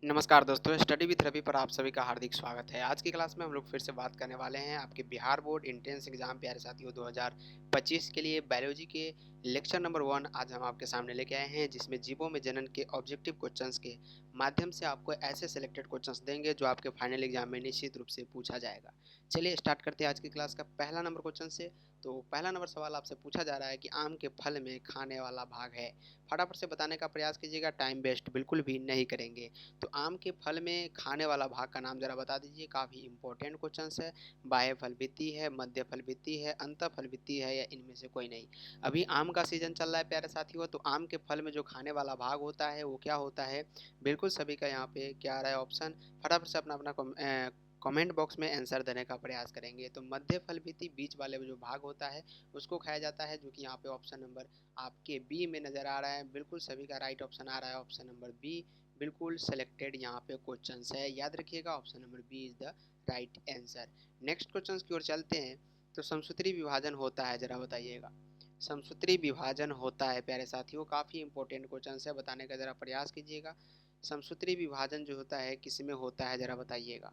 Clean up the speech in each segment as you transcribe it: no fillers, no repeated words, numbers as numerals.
नमस्कार दोस्तों, study with Ravi पर आप सभी का हार्दिक स्वागत है। आज की क्लास में हम लोग फिर से बात करने वाले हैं आपके बिहार बोर्ड एंट्रेंस एग्जाम प्यारे साथियों 2025 के लिए बायोलॉजी के लेक्चर नंबर 1 आज हम आपके सामने लेके आए हैं, जिसमें जीवों में जनन के ऑब्जेक्टिव क्वेश्चंस के माध्यम से आपको ऐसे सेलेक्टेड क्वेश्चंस देंगे जो आपके फाइनल एग्जाम में निश्चित रूप से पूछा जाएगा। चलिए स्टार्ट करते हैं आज की क्लास का पहला नंबर क्वेश्चन से। तो पहला नंबर सवाल आपसे पूछा जा रहा है कि आम के फल में खाने वाला भाग है। फटाफट से बताने का प्रयास कीजिएगा, टाइम वेस्ट बिल्कुल भी नहीं करेंगे। तो आम के फल में खाने वाला भाग का नाम जरा बता दीजिए। काफ़ी इंपॉर्टेंट क्वेश्चन है। बाह्य फल भित्ति है, मध्य फल भित्ति है, अंत फल भित्ति है, या इनमें से कोई नहीं। अभी आम का सीजन चल रहा है प्यारे साथियों, तो आम के फल में जो खाने वाला भाग होता है वो क्या होता है। बिल्कुल सभी का यहाँ पे क्या आ रहा है ऑप्शन। फटाफट से अपना अपना कमेंट बॉक्स में आंसर देने का प्रयास करेंगे। तो मध्य फल भित्ति बीच वाले जो भाग होता है उसको खाया जाता है, जो कि यहाँ पे ऑप्शन नंबर आपके बी में नज़र आ रहा है। बिल्कुल सभी का राइट ऑप्शन आ रहा है, ऑप्शन नंबर बी बिल्कुल सेलेक्टेड यहाँ पे क्वेश्चन है। याद रखिएगा, option number B is the right answer. Next question की ओर चलते हैं। तो समसूत्री विभाजन होता है, जरा बताइएगा। समसूत्री विभाजन होता है प्यारे साथियों, काफ़ी इंपॉर्टेंट क्वेश्चन है, बताने का जरा प्रयास कीजिएगा। समसूत्री विभाजन जो होता है किस में होता है, जरा बताइएगा।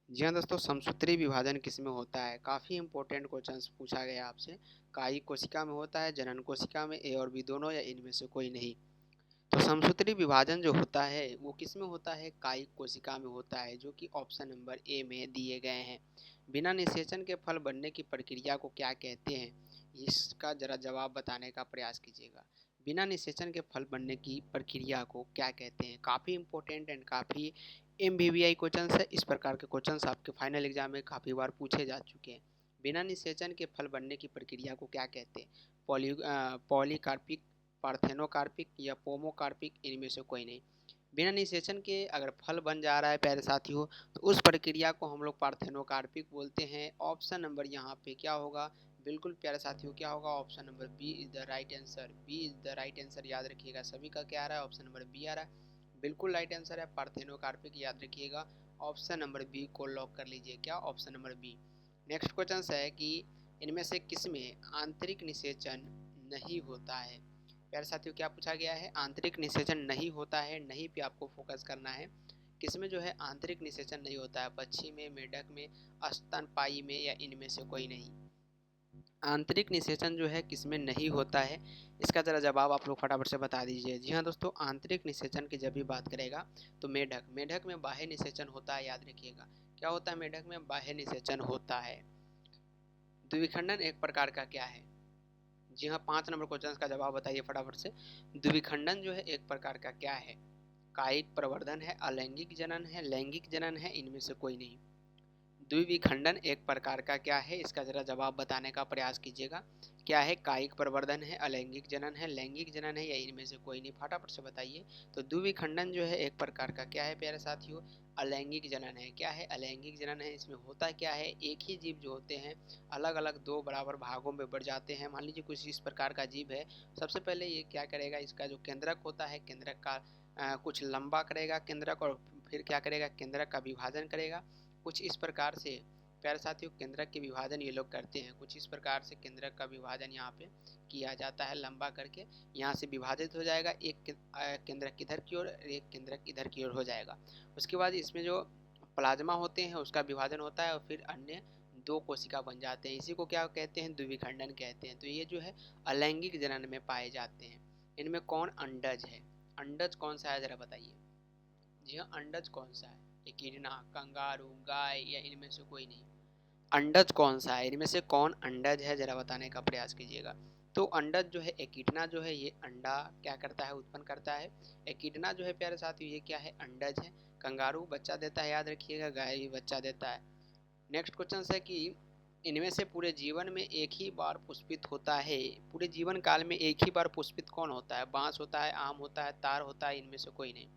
जी हाँ दोस्तों, समसूत्री विभाजन किस में होता है, काफ़ी इंपॉर्टेंट क्वेश्चन पूछा गया आपसे। कायिक कोशिका में होता है, जनन कोशिका में, ए और बी दोनों, या इनमें से कोई नहीं। तो समसूत्री विभाजन जो होता है वो किस में होता है, कायिक कोशिका में होता है, जो कि ऑप्शन नंबर ए में दिए गए हैं। बिना निषेचन के फल बनने की प्रक्रिया को क्या कहते हैं, इसका जरा जवाब बताने का प्रयास कीजिएगा। बिना निषेचन के फल बनने की प्रक्रिया को क्या कहते हैं। काफ़ी इंपॉर्टेंट एंड काफ़ी MBBI क्वेश्चन है। इस प्रकार के क्वेश्चन आपके फाइनल एग्जाम में काफ़ी बार पूछे जा चुके हैं। बिना निषेचन के फल बनने की प्रक्रिया को क्या कहते हैं। पॉलीकार्पिक, पार्थेनोकार्पिक, या पोमोकार्पिक, इनमें से कोई नहीं। बिना निषेचन के अगर फल बन जा रहा है प्यारे साथियों, तो उस प्रक्रिया को हम लोग पार्थेनोकार्पिक बोलते हैं। ऑप्शन नंबर यहाँ पे क्या होगा, बिल्कुल प्यारे साथियों क्या होगा, option number B is the right answer. B is the right answer, याद रखिएगा। सभी का क्या आ रहा है, ऑप्शन नंबर बी आ रहा है। बिल्कुल राइट आंसर है पार्थेनोकार्पिक, याद रखिएगा। ऑप्शन नंबर बी को लॉक कर लीजिए, क्या, option number B. Next question है कि इनमें से किस में आंतरिक निषेचन नहीं होता है। प्यारे साथियों क्या पूछा गया है, आंतरिक निषेचन नहीं होता है, नहीं पे आपको फोकस करना है। किसमें जो है आंतरिक निषेचन नहीं होता है, पक्षी में, मेढक में, स्तनपायी में, या इनमें से कोई नहीं। आंतरिक निषेचन जो है किसमें नहीं होता है, इसका ज़रा जवाब आप लोग फटाफट से बता दीजिए। जी हाँ दोस्तों, आंतरिक निषेचन की जब भी बात करेगा तो मेढक में बाह्य निषेचन होता है, याद रखिएगा। क्या होता है, मेढक में बाह्य निषेचन होता है। द्विखंडन एक प्रकार का क्या है। जी हाँ, 5 नंबर क्वेश्चन का जवाब बताइए फटाफट से। द्विखंडन जो है एक प्रकार का क्या है। कायिक प्रवर्धन है, अलैंगिक जनन है, लैंगिक जनन है, इनमें से कोई नहीं। द्विविखंडन एक प्रकार का क्या है, इसका जरा जवाब बताने का प्रयास कीजिएगा। क्या है, कायिक प्रवर्धन है, अलैंगिक जनन है, लैंगिक जनन है, या इनमें से कोई नहीं, फटाफट से बताइए। तो द्विविखंडन जो है एक प्रकार का क्या है प्यारे साथियों, अलैंगिक जनन है। क्या है, अलैंगिक जनन है। इसमें होता क्या है, एक ही जीव जो होते हैं अलग अलग दो बराबर भागों में बढ़ जाते हैं। मान लीजिए कुछ इस प्रकार का जीव है। सबसे पहले ये क्या करेगा, इसका जो केंद्रक होता है, केंद्रक का कुछ लंबा करेगा केंद्रक, और फिर क्या करेगा, केंद्रक का विभाजन करेगा। कुछ इस प्रकार से प्यारे साथियों केंद्रक के विभाजन ये लोग करते हैं। कुछ इस प्रकार से केंद्रक का विभाजन यहाँ पे किया जाता है, लंबा करके यहाँ से विभाजित हो जाएगा। एक केंद्रक इधर की ओर, एक केंद्रक इधर की ओर हो जाएगा। उसके बाद इसमें जो प्लाज्मा होते हैं उसका विभाजन होता है, और फिर अन्य दो कोशिका बन जाते हैं। इसी को क्या कहते हैं, द्विविखंडन कहते हैं। तो ये जो है अलैंगिक जनन में पाए जाते हैं। इनमें कौन अंडज है, अंडज कौन सा है, जरा बताइए। जी हाँ, अंडज कौन सा है, एकिडना, कंगारू, गाय, या इनमें से कोई नहीं। अंडज कौन सा है, इनमें से कौन अंडज है, जरा बताने का प्रयास कीजिएगा। तो अंडज जो है, एकिडना जो है ये अंडा क्या करता है, उत्पन्न करता है। एकिडना जो है प्यारे साथियों ये क्या है, अंडज है। कंगारू बच्चा देता है, याद रखिएगा, गाय भी बच्चा देता है। नेक्स्ट क्वेश्चन है कि इनमें से पूरे जीवन में एक ही बार पुष्पित होता है। पूरे जीवन काल में एक ही बार पुष्पित कौन होता है, बांस होता है, आम होता है, तार होता है, इनमें से कोई नहीं।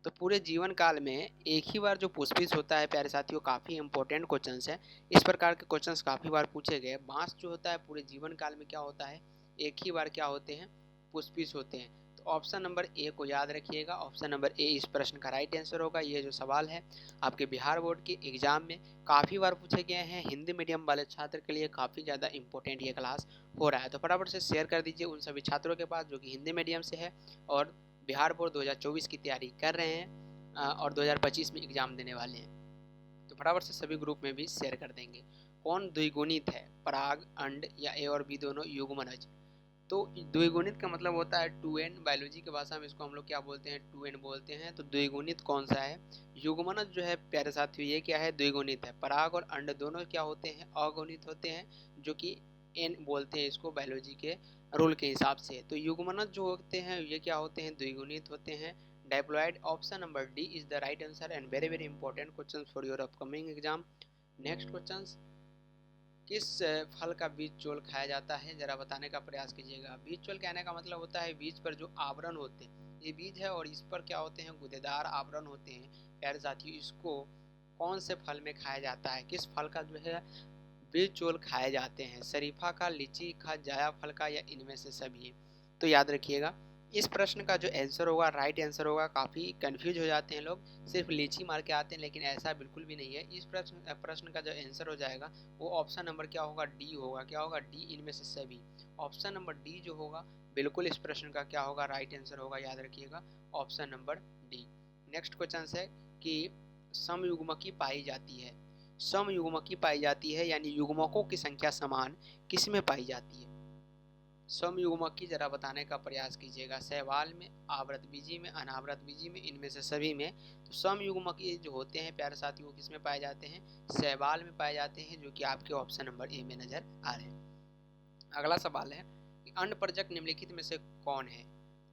तो पूरे जीवन काल में एक ही बार जो पुष्पित होता है प्यारे साथियों, काफ़ी इंपॉर्टेंट क्वेश्चंस है। इस प्रकार के क्वेश्चंस काफ़ी बार पूछे गए। बांस जो होता है पूरे जीवन काल में क्या होता है, एक ही बार क्या होते हैं, पुष्पित होते हैं। तो ऑप्शन नंबर ए को याद रखिएगा, ऑप्शन नंबर ए इस प्रश्न का राइट आंसर होगा। ये जो सवाल है आपके बिहार बोर्ड के एग्जाम में काफ़ी बार पूछे गए हैं। हिंदी मीडियम वाले छात्र के लिए काफ़ी ज़्यादा इंपॉर्टेंट ये क्लास हो रहा है। तो फटाफट से शेयर कर दीजिए उन सभी छात्रों के पास जो कि हिंदी मीडियम से है और बिहार बोर्ड 2024 की तैयारी कर रहे हैं। और 2025 में एग्ज़ाम देने वाले हैं, तो फटाफट से सभी ग्रुप में भी शेयर कर देंगे। कौन द्विगुणित है, पराग, अंड या ए और बी दोनों युग्मनज? तो द्विगुणित का मतलब होता है 2n, बायोलॉजी की भाषा में इसको हम लोग क्या बोलते हैं, 2n बोलते हैं। तो द्विगुणित कौन सा है? युग्मनज जो है प्यारे साथियों ये क्या है, द्विगुणित है। पराग और अंड दोनों क्या होते हैं, अगुणित होते हैं, जो कि n बोलते हैं इसको बायोलॉजी के रूल के हिसाब से। तो युग्मनज जो होते हैं ये क्या होते हैं, द्विगुणित होते हैं। Diploid, option number D is the right answer and very very important question for your upcoming exam. Next question, किस फल का बीज चोल खाया जाता है, जरा बताने का प्रयास कीजिएगा। बीज चोल कहने का मतलब होता है बीज पर जो आवरण होते हैं, ये बीज है और इस पर क्या होते हैं, गूदेदार आवरण होते हैं। प्यारे साथियों इसको कौन से फल में खाया जाता है, किस फल का जो है बीज चोल खाए जाते हैं? शरीफा का, लीची का, जाया फल का या इनमें से सभी? तो याद रखिएगा इस प्रश्न का जो आंसर होगा, राइट आंसर होगा। काफ़ी कंफ्यूज हो जाते हैं लोग, सिर्फ लीची मार के आते हैं, लेकिन ऐसा बिल्कुल भी नहीं है। इस प्रश्न का जो आंसर हो जाएगा वो ऑप्शन नंबर क्या होगा, डी होगा। क्या होगा, डी, इनमें से सभी। ऑप्शन नंबर डी जो होगा बिल्कुल इस प्रश्न का क्या होगा, राइट आंसर होगा। याद रखिएगा option number D. Next question है कि समयुग्मकी पाई जाती है, समयुग्मकी पाई जाती है यानी युग्मकों की संख्या समान किस में पाई जाती है? समयुग्मक की जरा बताने का प्रयास कीजिएगा। शैवाल में, आवृतबीजी में, अनावृत बीजी में, इनमें से सभी में। तो समयुग्मक ये जो होते हैं प्यारे साथियों किस में पाए जाते हैं, शैवाल में पाए जाते हैं, जो कि आपके ऑप्शन नंबर ए में नजर आ रहे हैं। अगला सवाल है कि अंडप्रजक निम्नलिखित में से कौन है?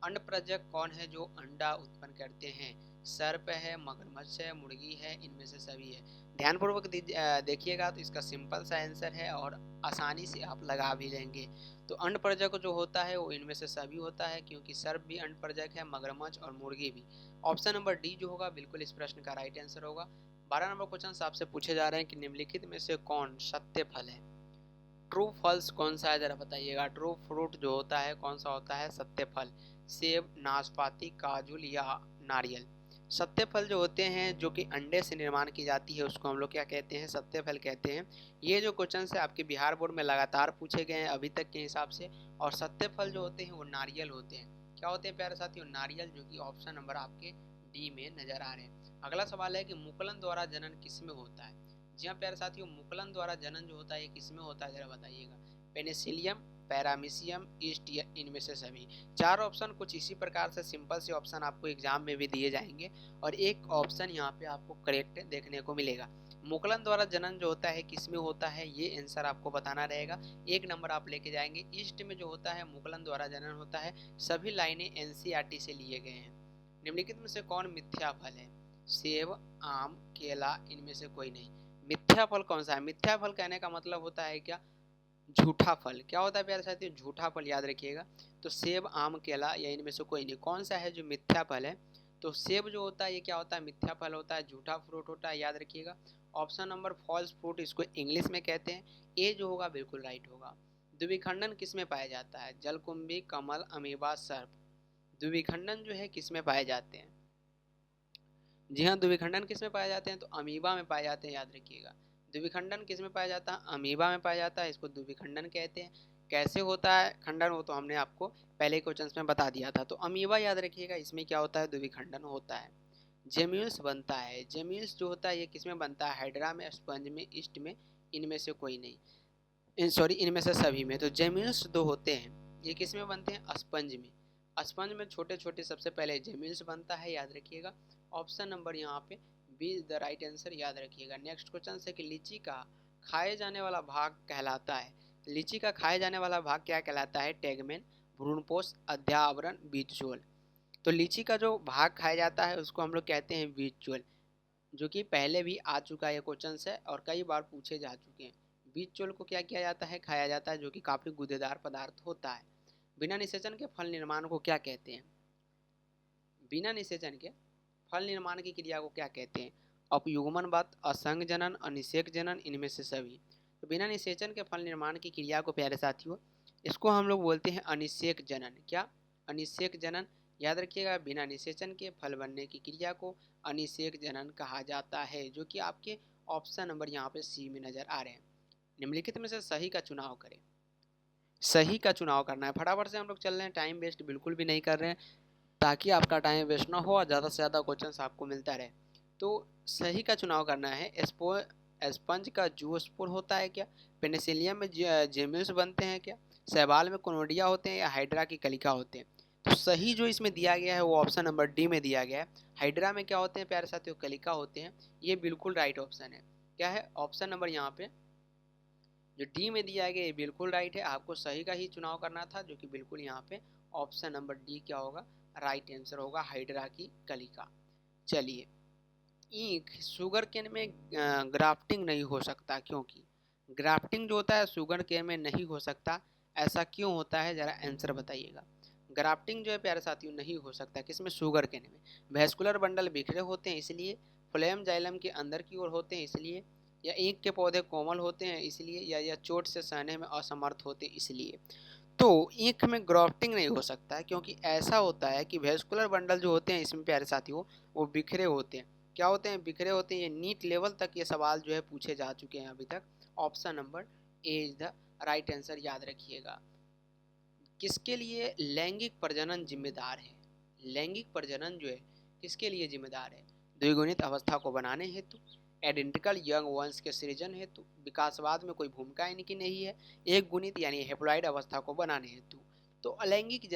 अंडप्रजक कौन है जो अंडा उत्पन्न करते हैं? सर्प है, मगरमच्छ है, मुर्गी है, इनमें से सभी है? ध्यानपूर्वक देखिएगा तो इसका सिंपल सा आंसर है और आसानी से आप लगा भी लेंगे। तो अंडप्रजक जो होता है वो इनमें से सभी होता है, क्योंकि सर्प भी अंडप्रजक है, मगरमच्छ और मुर्गी भी। ऑप्शन नंबर डी जो होगा बिल्कुल इस प्रश्न का राइट आंसर होगा। 12 नंबर क्वेश्चन आपसे पूछे जा रहे हैं कि निम्नलिखित में से कौन सत्य फल है? ट्रू फल्स कौन सा है, जरा बताइएगा। ट्रू फ्रूट जो होता है कौन सा होता है, सत्य फल। सेब, नाशपाती, काजुल या नारियल? सत्य फल जो होते हैं जो कि अंडे से निर्माण की जाती है उसको हम लोग क्या कहते हैं, सत्य फल कहते हैं। ये जो क्वेश्चन है आपके बिहार बोर्ड में लगातार पूछे गए हैं अभी तक के हिसाब से। और सत्य फल जो होते हैं वो नारियल होते हैं। क्या होते हैं प्यारे साथियों, नारियल, जो कि ऑप्शन नंबर आपके डी में नजर आ रहे हैं। अगला सवाल है कि मुकुलन द्वारा जनन किस में होता है? जी हाँ प्यारे साथियों, मुकुलन द्वारा जनन जो होता है ये किसमें होता है, जरा बताइएगा। पेनिसिलियम, पैरामीशियम, ईस्ट या इनमें से सभी? चार ऑप्शन कुछ इसी प्रकार से सिंपल से ऑप्शन आपको एग्जाम में भी दिए जाएंगे और एक ऑप्शन यहाँ पे आपको करेक्ट देखने को मिलेगा। मुकुलन द्वारा जनन जो होता है किसमें होता है, ये आंसर आपको बताना रहेगा। एक नंबर आप लेके जाएंगे। ईस्ट में जो होता है मुकुलन द्वारा जनन होता है। सभी लाइनें एनसीईआरटी से लिए गए हैं। निम्नलिखित में से कौन मिथ्या फल है? सेब, आम, केला, इनमें से कोई नहीं। मिथ्या फल कौन सा है? मिथ्या फल कहने का मतलब होता है क्या, झूठा फल। क्या होता है प्यारे साथियों, झूठा फल। याद रखिएगा। तो सेब, आम, केला या इनमें से कोई नहीं। कौन सा है जो मिथ्या फल है? तो सेब जो होता है ये क्या होता है, मिथ्या फल होता है, झूठा फ्रूट होता है। याद रखिएगा ऑप्शन नंबर फॉल्स फ्रूट इसको इंग्लिश में कहते हैं। ए जो होगा बिल्कुल राइट होगा। द्विखंडन किस में पाया जाता है? जलकुंभी, कमल, अमीबा, सर्प? द्विखंडन जो है किस में पाए जाते हैं? जी हाँ, द्विखंडन किस में पाए जाते हैं? तो अमीबा में पाए जाते हैं। याद रखिएगा द्विखंडन किस में पाया जाता है, अमीबा में पाया जाता है। इसको द्विखंडन कहते हैं। कैसे होता है खंडन, वो तो हमने आपको पहले क्वेश्चन में बता दिया था। तो अमीबा याद रखिएगा इसमें क्या होता है, द्विखंडन होता है। जेम्यूल्स बनता है, जेम्यूल्स जो होता है ये किस में बनता है, हाइड्रा में, स्पंज में, ईस्ट में, इनमें से कोई नहीं, सॉरी इनमें से सभी में। तो जेम्यूल्स दो होते हैं ये किस में बनते हैं, स्पंज में। स्पंज में छोटे छोटे सबसे पहले जेम्यूल्स बनता है। याद रखिएगा ऑप्शन नंबर यहाँ पे B is the right answer. याद रखिएगा। नेक्स्ट क्वेश्चन है कि लीची का खाए जाने वाला भाग कहलाता है, लीची का खाए जाने वाला भाग क्या कहलाता है? टैगमेन, भ्रूणपोष, अध्यावरण, बीजोल? तो लीची का जो भाग खाया जाता है उसको हम लोग कहते हैं बीजोल, जो कि पहले भी आ चुका है क्वेश्चन है और कई बार पूछे जा चुके हैं। बीजोल को क्या किया जाता है, खाया जाता है, जो कि काफ़ी गूदेदार पदार्थ होता है। बिना निषेचन के फल निर्माण को क्या कहते हैं? बिना निषेचन के फल निर्माण की क्रिया को क्या कहते हैं? अपयुग्मनवाद, असंग जनन, अनिषेक जनन, इनमें से सभी? तो बिना निषेचन के फल निर्माण की क्रिया को प्यारे साथियों इसको हम लोग बोलते हैं अनिषेक जनन। क्या? अनिषेक जनन। याद रखिएगा बिना निषेचन के फल बनने की क्रिया को अनिषेक जनन कहा जाता है, जो कि आपके ऑप्शन नंबर यहाँ पे सी में नजर आ रहे हैं। निम्नलिखित में से सही का चुनाव करें। सही का चुनाव करना है, फटाफट से हम लोग चल रहे हैं, टाइम वेस्ट बिल्कुल भी नहीं कर रहे हैं। ताकि आपका टाइम वेस्ट ना हो और ज़्यादा से ज़्यादा क्वेश्चन आपको मिलता रहे। तो सही का चुनाव करना है। स्पंज का जूस्पोर होता है क्या? पेनिसिलियम में जेम्यूल्स बनते हैं क्या? शैवाल में कोनोडिया होते हैं या हाइड्रा की कलिका होते हैं? तो सही जो इसमें दिया गया है वो ऑप्शन नंबर डी में दिया गया है। हाइड्रा में क्या होते हैं प्यारे साथियों? कलिका होते हैं। ये बिल्कुल राइट ऑप्शन है। क्या है ऑप्शन नंबर यहाँ पे जो डी में दिया गया ये बिल्कुल राइट है। आपको सही का ही चुनाव करना था, जो कि बिल्कुल यहाँ पे ऑप्शन नंबर डी क्या होगा? राइट आंसर होगा, हाइड्रा की कलिका। चलिए, ईख शुगर केन में ग्राफ्टिंग नहीं हो सकता, क्योंकि ग्राफ्टिंग जो होता है शुगर केन में नहीं हो सकता, ऐसा क्यों होता है? जरा आंसर बताइएगा। ग्राफ्टिंग जो है प्यारे साथियों नहीं हो सकता किसमें? शुगर केन में। वैस्कुलर बंडल बिखरे होते हैं इसलिए, फ्लेम जाइलम के अंदर की ओर होते हैं इसलिए, या ईख के पौधे कोमल होते हैं इसलिए, या चोट से सहने में असमर्थ होते इसलिए। तो ईख में ग्राफ्टिंग नहीं हो सकता है, क्योंकि ऐसा होता है कि वेस्कुलर बंडल जो होते हैं इसमें प्यारे साथियों वो बिखरे होते हैं। क्या होते हैं? बिखरे होते हैं। ये नीट लेवल तक ये सवाल जो है पूछे जा चुके हैं अभी तक। Option number A is the right answer, याद रखिएगा। किसके लिए लैंगिक प्रजनन जिम्मेदार है? लैंगिक प्रजनन जो है किसके लिए जिम्मेदार है? द्विगुणित अवस्था को बनाने हेतु, आइडेंटिकल यंग वंश के सृजन हेतु, विकासवाद में कोई भूमिका इनकी नहीं है, एक गुणित यानी हेप्लॉइड अवस्था को बनाने हेतु। तो लैंगिक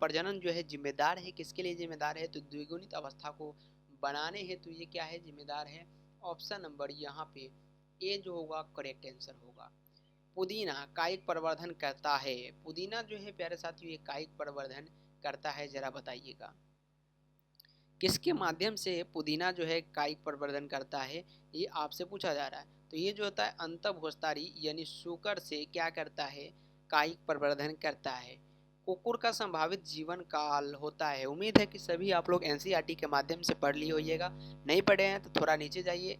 प्रजनन जो है जिम्मेदार है किसके लिए? जिम्मेदार है तो द्विगुणित अवस्था को बनाने हेतु ये क्या है? जिम्मेदार है। ऑप्शन नंबर यहाँ पे ए जो होगा करेक्ट आंसर होगा। पुदीना कायिक प्रवर्धन करता है। पुदीना जो है प्यारे साथियों ये कायिक प्रवर्धन करता है, जरा बताइएगा किसके माध्यम से पुदीना जो है कायिक प्रवर्धन करता है? ये आपसे पूछा जा रहा है। तो ये जो होता है अंतःभोजतारी यानी शुकर से क्या करता है? कायिक प्रवर्धन करता है। कुकुर का संभावित जीवन काल होता है। उम्मीद है कि सभी आप लोग एनसीईआरटी के माध्यम से पढ़ लिए होइएगा। नहीं पढ़े हैं तो थोड़ा नीचे जाइए,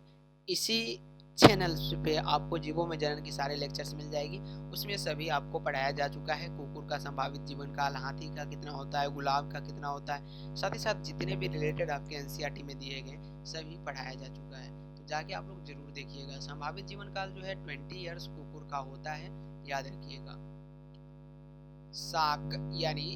इसी चैनल पे आपको जीवों में जनन की सारे लेक्चर्स मिल जाएगी। उसमें सभी आपको पढ़ाया जा चुका है। कुकुर का संभावित जीवन काल, हाथी का कितना होता है, गुलाब का कितना होता है, साथ ही साथ जितने भी रिलेटेड आपके एनसीईआरटी में दिए गए सभी पढ़ाया जा चुका है। तो जाके आप लोग जरूर देखिएगा। संभावित जीवन काल जो है 20 ईयर्स कुकुर का होता है, याद रखिएगा। साक यानी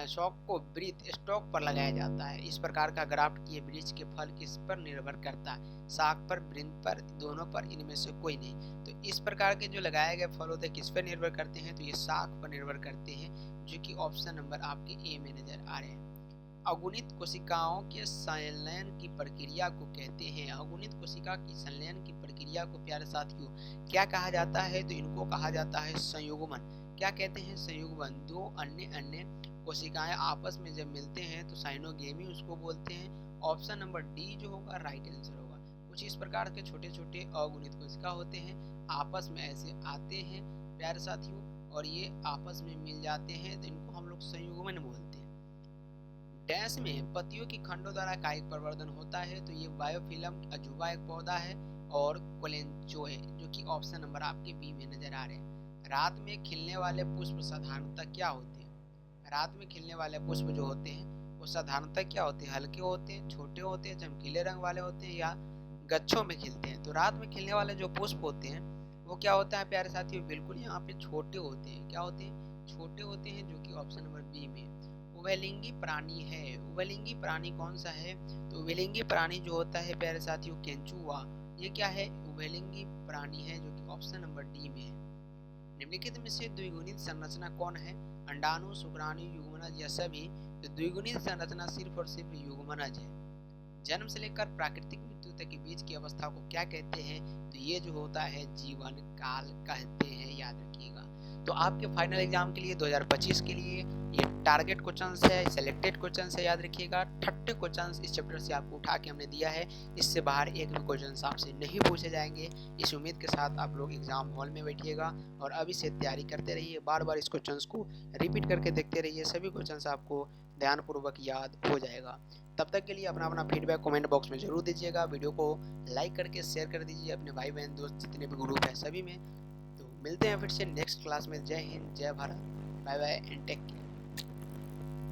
शौक को वृत्त स्टॉक पर लगाया जाता है। इस प्रकार का ग्राफ्ट किए वृक्ष के फल किस पर निर्भर करता है? साक पर, वृंत पर, दोनों पर, इनमें से कोई नहीं। तो इस प्रकार के जो लगाए गए फल होते हैं किस पर निर्भर करते हैं? तो ये साक पर निर्भर करते हैं, जो कि ऑप्शन नंबर आपके ए में नजर आ रहे हैं। अगुणित कोशिकाओं के संलयन की प्रक्रिया को कहते हैं। अगुणित कोशिका की संलयन की प्रक्रिया को प्यारे साथियों क्या कहा जाता है? तो इनको कहा जाता है संयुग्मन। क्या कहते हैं? संयुग्मन। दो अन्य कोशिकाएं आपस में जब मिलते हैं तो साइनोगेमी उसको बोलते हैं। ऑप्शन नंबर डी जो होगा राइट आंसर होगा। कुछ इस प्रकार के छोटे छोटे अगुणित कोशिका होते हैं, आपस में ऐसे आते हैं प्यारे साथियों, और ये आपस में मिल जाते हैं, तो इनको हम लोग संयुग्मन बोलते हैं। डैश में पत्तियों की खंडों द्वारा कायिक प्रवर्धन होता है, तो ये बायोफिलम अजूबा एक पौधा है और कोलेंचोए, जो कि ऑप्शन नंबर आपके बी में नजर आ रहे हैं। रात में खिलने वाले पुष्प साधारणतः क्या होते हैं? रात में खिलने वाले पुष्प जो होते हैं वो साधारणतः क्या होते हैं? हल्के होते हैं, छोटे होते हैं, चमकीले रंग वाले होते हैं, या गच्छों में खिलते हैं? तो रात में खिलने वाले जो पुष्प होते हैं वो क्या होता है प्यारे साथियों? बिल्कुल यहाँ पे छोटे होते हैं। क्या होते हैं? छोटे होते हैं, जो कि ऑप्शन नंबर बी में। उभयलिंगी प्राणी है। उभयलिंगी प्राणी कौन सा है? तो उभयलिंगी प्राणी जो होता है प्यारे साथियों केंचुआ, ये क्या है? उभयलिंगी प्राणी है, जो कि ऑप्शन नंबर डी में है। निम्नलिखित में से द्विगुणित संरचना कौन है? अंडाणु, शुक्राणु, युग्मनज या सभी? तो द्विगुणित संरचना सिर्फ और सिर्फ युग्मनज है। जन्म से लेकर प्राकृतिक मृत्यु तक के बीच की अवस्था को क्या कहते हैं? तो ये जो होता है जीवन काल कहते हैं, याद रखिएगा। तो आपके फाइनल एग्जाम के लिए 2025 के लिए ये टारगेट क्वेश्चंस है, सिलेक्टेड क्वेश्चंस है, याद रखिएगा। 30 क्वेश्चंस इस चैप्टर से आपको उठा के हमने दिया है, इससे बाहर एक भी क्वेश्चंस आपसे नहीं पूछे जाएंगे। इस उम्मीद के साथ आप लोग एग्जाम हॉल में बैठिएगा और अभी से तैयारी करते रहिए। बार बार इस क्वेश्चंस को रिपीट करके देखते रहिए, सभी क्वेश्चंस आपको ध्यानपूर्वक याद हो जाएगा। तब तक के लिए अपना फीडबैक कमेंट बॉक्स में जरूर दीजिएगा। वीडियो को लाइक करके शेयर कर दीजिए अपने भाई बहन दोस्त जितने भी ग्रुप है सभी में। तो मिलते हैं फिर से नेक्स्ट क्लास में। जय हिंद, जय Bharat, bye bye and take care.